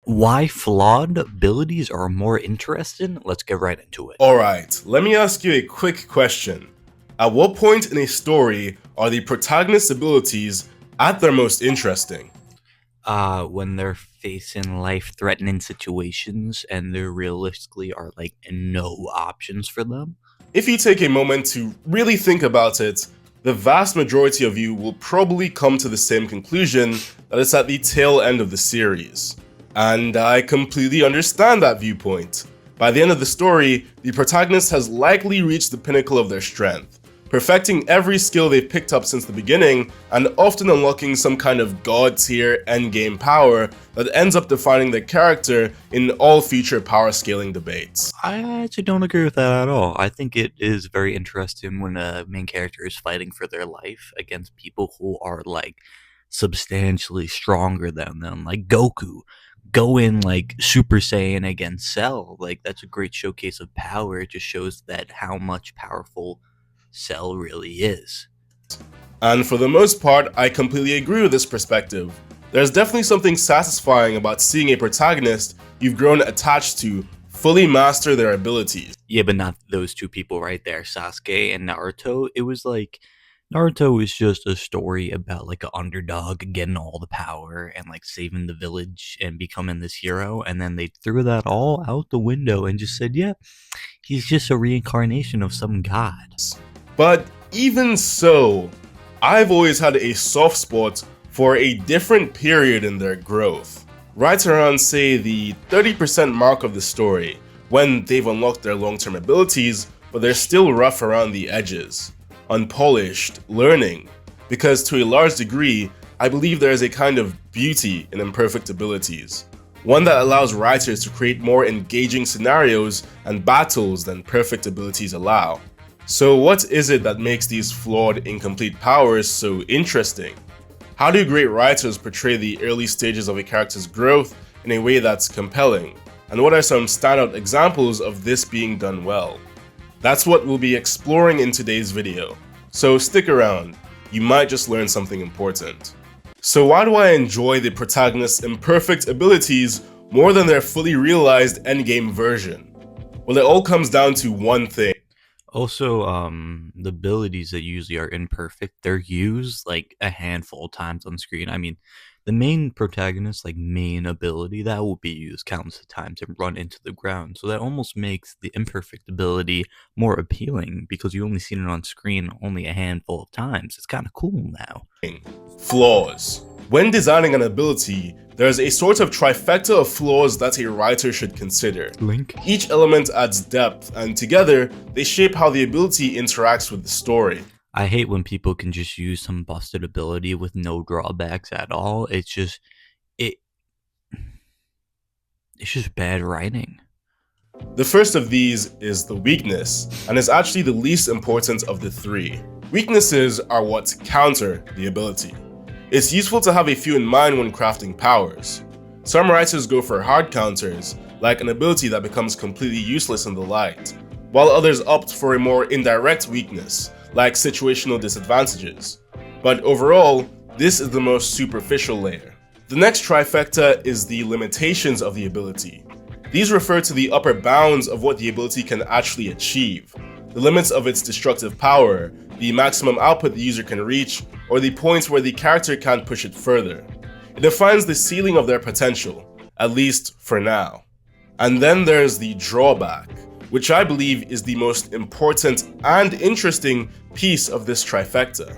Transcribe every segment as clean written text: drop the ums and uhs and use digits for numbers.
Why flawed abilities are more interesting? Let's get right into it. Alright, let me ask you a quick question. At what point in a story are the protagonist's abilities at their most interesting? When they're facing life-threatening situations and there realistically are like no options for them. If you take a moment to really think about it, the vast majority of you will probably come to the same conclusion that it's at the tail end of the series. And I completely understand that viewpoint. By the end of the story, the protagonist has likely reached the pinnacle of their strength, perfecting every skill they've picked up since the beginning, and often unlocking some kind of god-tier endgame power that ends up defining their character in all future power scaling debates. I actually don't agree with that at all. I think it is very interesting when a main character is fighting for their life against people who are like substantially stronger than them, like Goku. Go in like Super Saiyan against Cell. Like that's a great showcase of power. It just shows that how much powerful Cell really is. And for the most part, I completely agree with this perspective. There's definitely something satisfying about seeing a protagonist you've grown attached to fully master their abilities. Yeah, but not those two people right there, Sasuke and Naruto. It was like Naruto is just a story about like an underdog getting all the power and like saving the village and becoming this hero. And then they threw that all out the window and just said, yeah, he's just a reincarnation of some god. But even so, I've always had a soft spot for a different period in their growth. Right around, say, the 30% mark of the story, when they've unlocked their long-term abilities, but they're still rough around the edges, unpolished, learning. Because to a large degree, I believe there is a kind of beauty in imperfect abilities. One that allows writers to create more engaging scenarios and battles than perfect abilities allow. So what is it that makes these flawed, incomplete powers so interesting? How do great writers portray the early stages of a character's growth in a way that's compelling? And what are some standout examples of this being done well? That's what we'll be exploring in today's video. So stick around, you might just learn something important. So why do I enjoy the protagonist's imperfect abilities more than their fully realized endgame version? Well, it all comes down to one thing. Also, the abilities that usually are imperfect, they're used like a handful of times on screen. I mean, the main protagonist, like main ability, that will be used countless of times and run into the ground. So that almost makes the imperfect ability more appealing because you only seen it on screen only a handful of times. It's kind of cool now. Flaws. When designing an ability, there's a sort of trifecta of flaws that a writer should consider. Link. Each element adds depth, and together, they shape how the ability interacts with the story. I hate when people can just use some busted ability with no drawbacks at all. It it's just bad writing. The first of these is the weakness, and is actually the least important of the three. Weaknesses are what counter the ability. It's useful to have a few in mind when crafting powers. Some writers go for hard counters, like an ability that becomes completely useless in the light, while others opt for a more indirect weakness, like situational disadvantages. But overall, this is the most superficial layer. The next trifecta is the limitations of the ability. These refer to the upper bounds of what the ability can actually achieve, the limits of its destructive power, the maximum output the user can reach, or the points where the character can't push it further. It defines the ceiling of their potential, at least for now. And then there's the drawback, which I believe is the most important and interesting piece of this trifecta.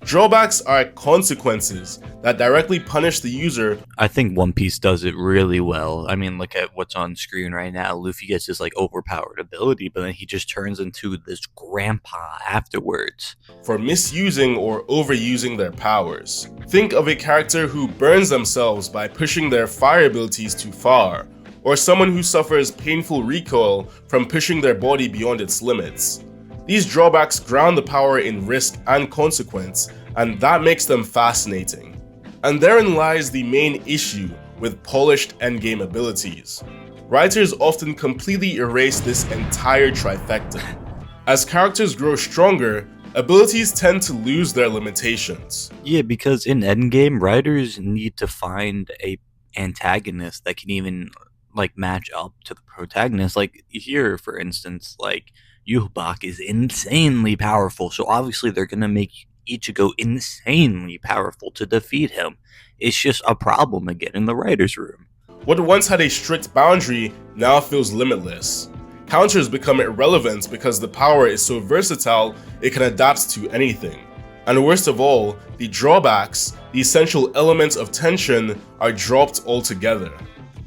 Drawbacks are consequences that directly punish the user. I think One Piece does it really well. I mean, look at what's on screen right now. Luffy gets this like overpowered ability, but then he just turns into this grandpa afterwards. For misusing or overusing their powers. Think of a character who burns themselves by pushing their fire abilities too far, or someone who suffers painful recoil from pushing their body beyond its limits. These drawbacks ground the power in risk and consequence, and that makes them fascinating. And therein lies the main issue with polished endgame abilities. Writers often completely erase this entire trifecta. As characters grow stronger, abilities tend to lose their limitations. Yeah, because in endgame, writers need to find a antagonist that can even like match up to the protagonist. Like here, for instance, like Yubak is insanely powerful, so obviously they're gonna make Ichigo insanely powerful to defeat him. It's just a problem again in the writer's room. What once had a strict boundary now feels limitless. Counters become irrelevant because the power is so versatile it can adapt to anything. And worst of all, the drawbacks, the essential elements of tension, are dropped altogether.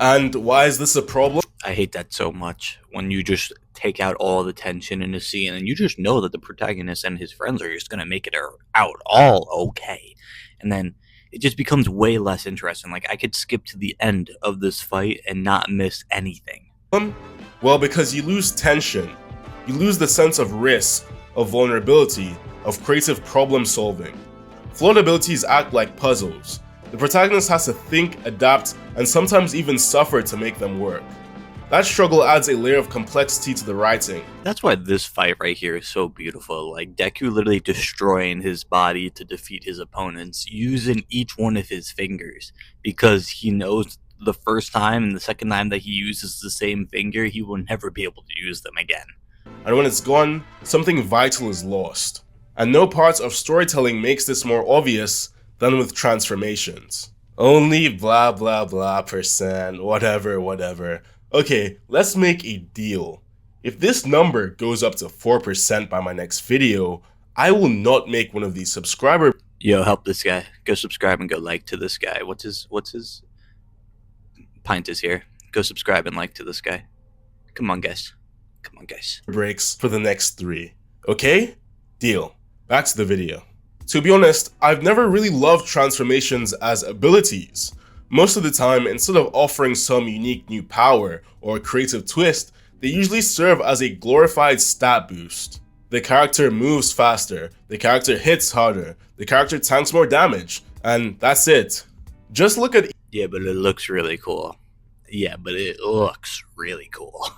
And why is this a problem? I hate that so much when you just take out all the tension in a scene and you just know that the protagonist and his friends are just gonna make it out all okay. And then it just becomes way less interesting. Like I could skip to the end of this fight and not miss anything. Well, because you lose tension. You lose the sense of risk, of vulnerability, of creative problem solving. Flawed abilities act like puzzles. The protagonist has to think, adapt, and sometimes even suffer to make them work. That struggle adds a layer of complexity to the writing. That's why this fight right here is so beautiful. Like Deku literally destroying his body to defeat his opponents, using each one of his fingers because he knows the first time and the second time that he uses the same finger, he will never be able to use them again. And when it's gone, something vital is lost. And no part of storytelling makes this more obvious than with transformations. Only blah blah blah percent, whatever. Okay, let's make a deal. If this number goes up to 4% by my next video, I will not make one of these subscriber. Yo, help this guy. Go subscribe and go like to this guy. What's his Pint is here. Go subscribe and like to this guy. Come on, guys. Breaks for the next 3. Okay? Deal. Back to the video. To be honest, I've never really loved transformations as abilities. Most of the time, instead of offering some unique new power or creative twist, they usually serve as a glorified stat boost. The character moves faster, the character hits harder, the character tanks more damage, and that's it. Just look at Yeah, but it looks really cool.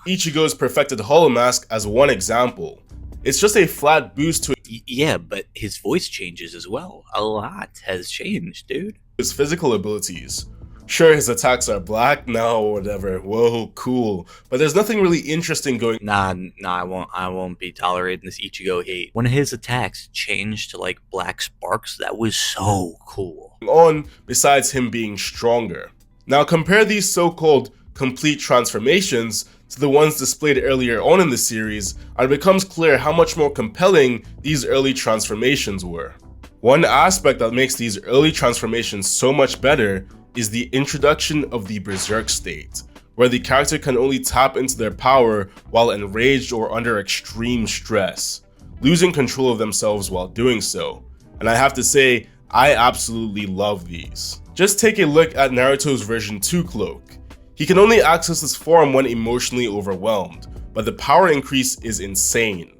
Ichigo's perfected Hollow Mask as one example. It's just a flat boost to Yeah, but his voice changes as well. A lot has changed, dude. his physical abilities. Sure, his attacks are black now or whatever. Whoa, cool. But there's nothing really interesting going Nah, I won't be tolerating this Ichigo hate. When his attacks changed to like black sparks, that was so cool. on besides him being stronger. Now compare these so-called complete transformations to the ones displayed earlier on in the series, and it becomes clear how much more compelling these early transformations were. One aspect that makes these early transformations so much better is the introduction of the Berserk state, where the character can only tap into their power while enraged or under extreme stress, losing control of themselves while doing so. And I have to say, I absolutely love these. Just take a look at Naruto's version 2 cloak. He can only access this form when emotionally overwhelmed, but the power increase is insane.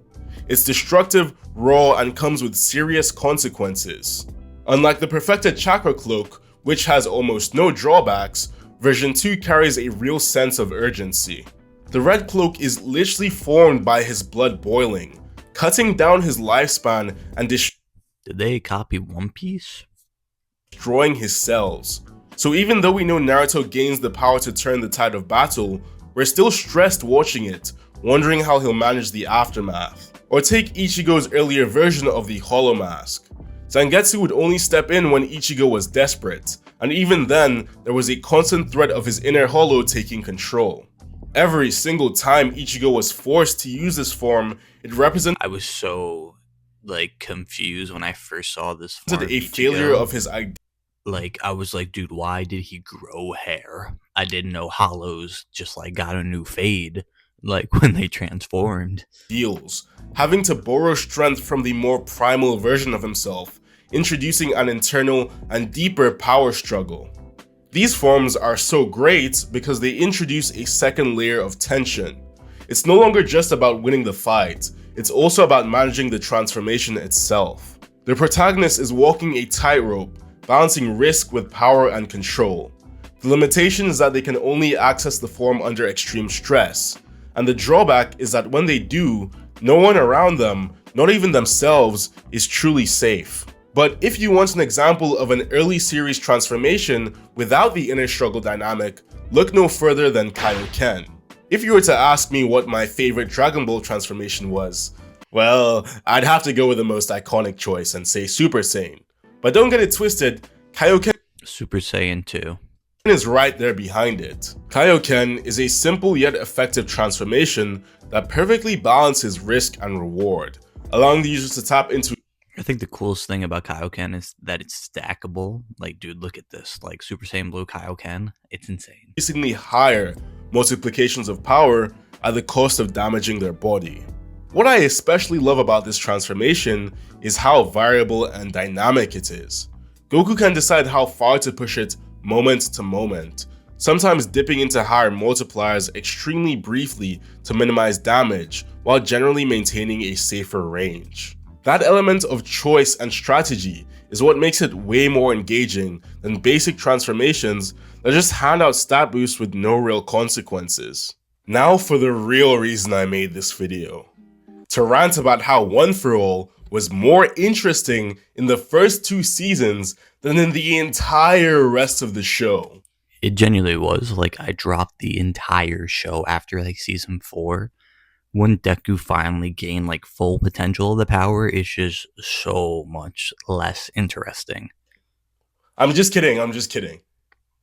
It's destructive, raw, and comes with serious consequences. Unlike the perfected chakra cloak, which has almost no drawbacks, version 2 carries a real sense of urgency. The red cloak is literally formed by his blood boiling, cutting down his lifespan and Did they copy One Piece? destroying his cells. So even though we know Naruto gains the power to turn the tide of battle, we're still stressed watching it, wondering how he'll manage the aftermath. Or take Ichigo's earlier version of the Hollow Mask. Zangetsu would only step in when Ichigo was desperate, and even then, there was a constant threat of his inner hollow taking control. Every single time Ichigo was forced to use this form, it represented I was so like confused when I first saw this form a of Ichigo. failure of his idea. Like I was like, dude, why did he grow hair? I didn't know hollows just like got a new fade, like when they transformed. Deals, having to borrow strength from the more primal version of himself, introducing an internal and deeper power struggle. These forms are so great because they introduce a second layer of tension. It's no longer just about winning the fight, it's also about managing the transformation itself. The protagonist is walking a tightrope, balancing risk with power and control. The limitation is that they can only access the form under extreme stress, and the drawback is that when they do, no one around them, not even themselves, is truly safe. But if you want an example of an early series transformation without the inner struggle dynamic, look no further than Kaioken. If you were to ask me what my favorite Dragon Ball transformation was, well, I'd have to go with the most iconic choice and say Super Saiyan. But don't get it twisted, Kaioken Super Saiyan 2. is right there behind it. Kaioken is a simple yet effective transformation that perfectly balances risk and reward, allowing the user to tap into I think the coolest thing about Kaioken is that it's stackable. Like, dude, look at this. Like, Super Saiyan Blue Kaioken. It's insane. increasingly higher multiplications of power at the cost of damaging their body. What I especially love about this transformation is how variable and dynamic it is. Goku can decide how far to push it moment to moment, sometimes dipping into higher multipliers extremely briefly to minimize damage, while generally maintaining a safer range. That element of choice and strategy is what makes it way more engaging than basic transformations that just hand out stat boosts with no real consequences. Now for the real reason I made this video. To rant about how One For All was more interesting in the first 2 seasons than in the entire rest of the show. It genuinely was. Like, I dropped the entire show after, like, season 4. When Deku finally gained, like, full potential of the power, it's just so much less interesting. I'm just kidding.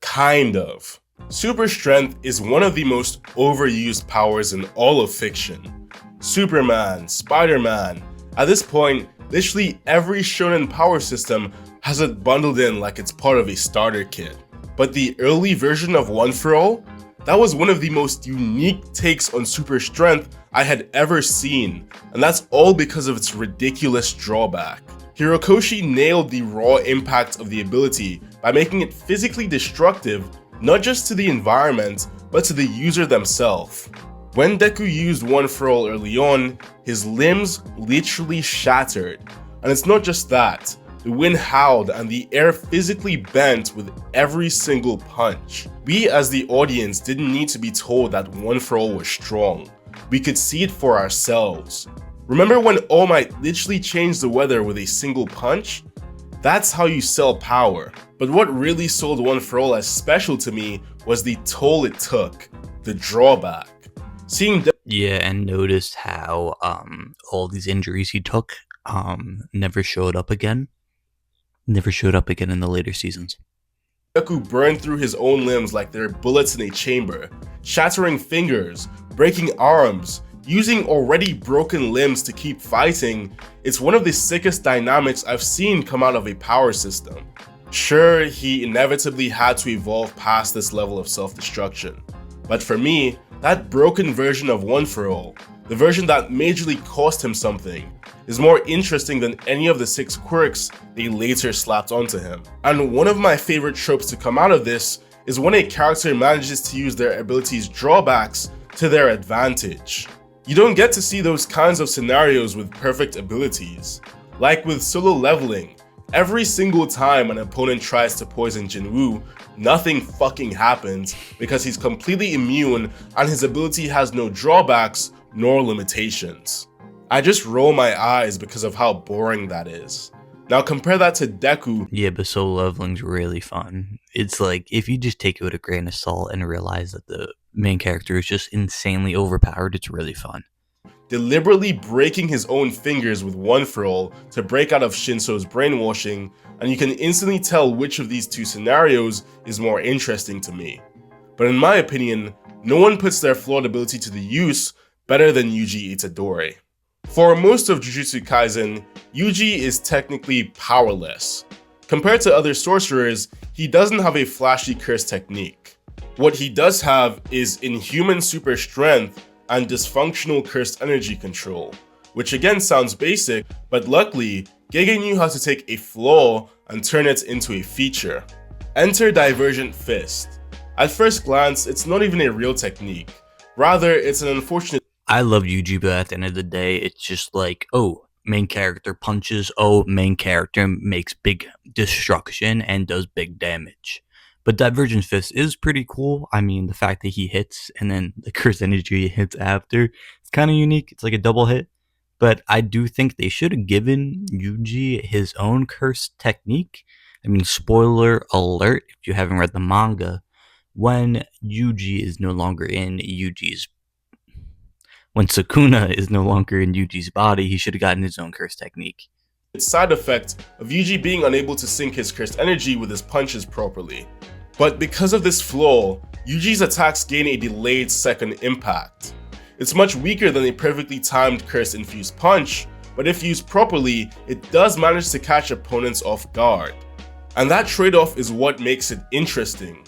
Kind of. Super strength is one of the most overused powers in all of fiction. Superman, Spider-Man. At this point, literally every shonen power system has it bundled in like it's part of a starter kit. But the early version of One For All, that was one of the most unique takes on super strength I had ever seen, and that's all because of its ridiculous drawback. Hirokoshi nailed the raw impact of the ability by making it physically destructive, not just to the environment, but to the user themselves. When Deku used One For All early on, his limbs literally shattered. And it's not just that, the wind howled and the air physically bent with every single punch. We as the audience didn't need to be told that One For All was strong. We could see it for ourselves. Remember when All Might literally changed the weather with a single punch? That's how you sell power. But what really sold One For All as special to me was the toll it took, the drawback. Yeah, and noticed how all these injuries he took never showed up again. Never showed up again in the later seasons. Deku burned through his own limbs like they're bullets in a chamber, shattering fingers, breaking arms, using already broken limbs to keep fighting. It's one of the sickest dynamics I've seen come out of a power system. Sure, he inevitably had to evolve past this level of self-destruction, but for me, that broken version of One For All, the version that majorly cost him something, is more interesting than any of the 6 quirks they later slapped onto him. And one of my favorite tropes to come out of this is when a character manages to use their abilities' drawbacks to their advantage. You don't get to see those kinds of scenarios with perfect abilities. Like with solo leveling, every single time an opponent tries to poison Jinwoo, nothing fucking happens because he's completely immune and his ability has no drawbacks nor limitations. I just roll my eyes because of how boring that is. Now compare that to Deku. Yeah, but solo leveling's really fun. It's like, if you just take it with a grain of salt and realize that the main character is just insanely overpowered, it's really fun. Deliberately breaking his own fingers with One For All to break out of Shinso's brainwashing, and you can instantly tell which of these 2 scenarios is more interesting to me. But in my opinion, no one puts their flawed ability to the use better than Yuji Itadori. For most of Jujutsu Kaisen, Yuji is technically powerless. Compared to other sorcerers, he doesn't have a flashy curse technique. What he does have is inhuman super strength and dysfunctional cursed energy control, which again sounds basic, but luckily, Gege knew how to take a flaw and turn it into a feature. Enter Divergent Fist. At first glance, it's not even a real technique. Rather, it's an unfortunate. I love Yuji, but at the end of the day, it's just like, oh, main character punches, oh, main character makes big destruction and does big damage. But Divergent Fist is pretty cool. I mean, the fact that he hits and then the curse energy hits after, it's kind of unique. It's like a double hit. But I do think they should have given Yuji his own cursed technique. I mean, spoiler alert if you haven't read the manga, when Yuji is no longer in Yuji's when Sukuna is no longer in Yuji's body, he should have gotten his own curse technique. Side effect of Yuji being unable to sync his cursed energy with his punches properly. But because of this flaw, Yuji's attacks gain a delayed second impact. It's much weaker than a perfectly timed curse-infused punch, but if used properly, it does manage to catch opponents off guard. And that trade-off is what makes it interesting.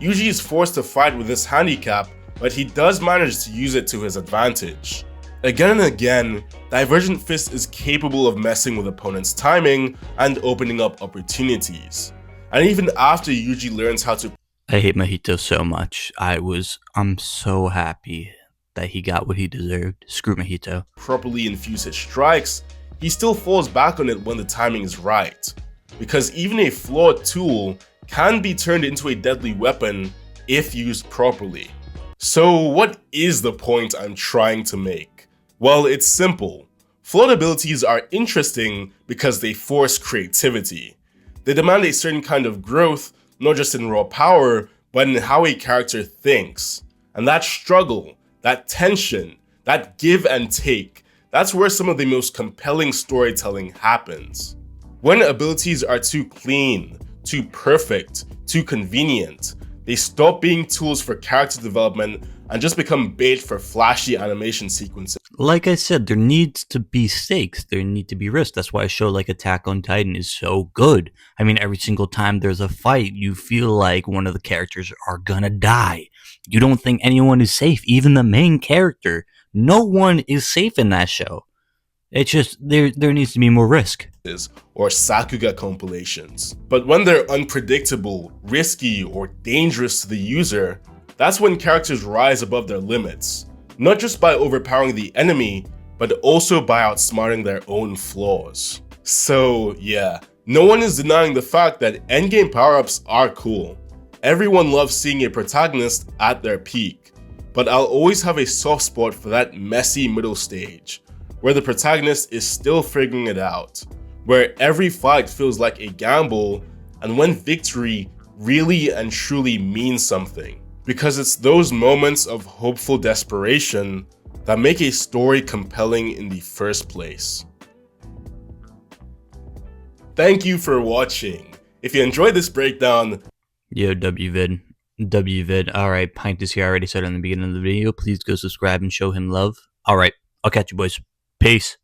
Yuji is forced to fight with this handicap, but he does manage to use it to his advantage. Again and again, Divergent Fist is capable of messing with opponents' timing and opening up opportunities. And even after Yuji learns how to I hate Mahito so much. I'm so happy that he got what he deserved. Screw Mahito. properly infuse his strikes, he still falls back on it when the timing is right. Because even a flawed tool can be turned into a deadly weapon if used properly. So what is the point I'm trying to make? Well, it's simple. Flawed abilities are interesting because they force creativity. They demand a certain kind of growth, not just in raw power, but in how a character thinks. And that struggle, that tension, that give and take, that's where some of the most compelling storytelling happens. When abilities are too clean, too perfect, too convenient, they stop being tools for character development and just become bait for flashy animation sequences. Like I said, there needs to be stakes. There need to be risks. That's why a show like Attack on Titan is so good. I mean, every single time there's a fight, you feel like one of the characters are gonna die. You don't think anyone is safe, even the main character. No one is safe in that show. It's just there needs to be more risk. Or Sakuga compilations. But when they're unpredictable, risky, or dangerous to the user, that's when characters rise above their limits, not just by overpowering the enemy, but also by outsmarting their own flaws. So yeah, no one is denying the fact that endgame power-ups are cool. Everyone loves seeing a protagonist at their peak, but I'll always have a soft spot for that messy middle stage, where the protagonist is still figuring it out, where every fight feels like a gamble, and when victory really and truly means something. Because it's those moments of hopeful desperation that make a story compelling in the first place. Thank you for watching. If you enjoyed this breakdown, Yo, WVid. Alright, Pint is here. I already said in the beginning of the video. Please go subscribe and show him love. Alright, I'll catch you boys. Peace.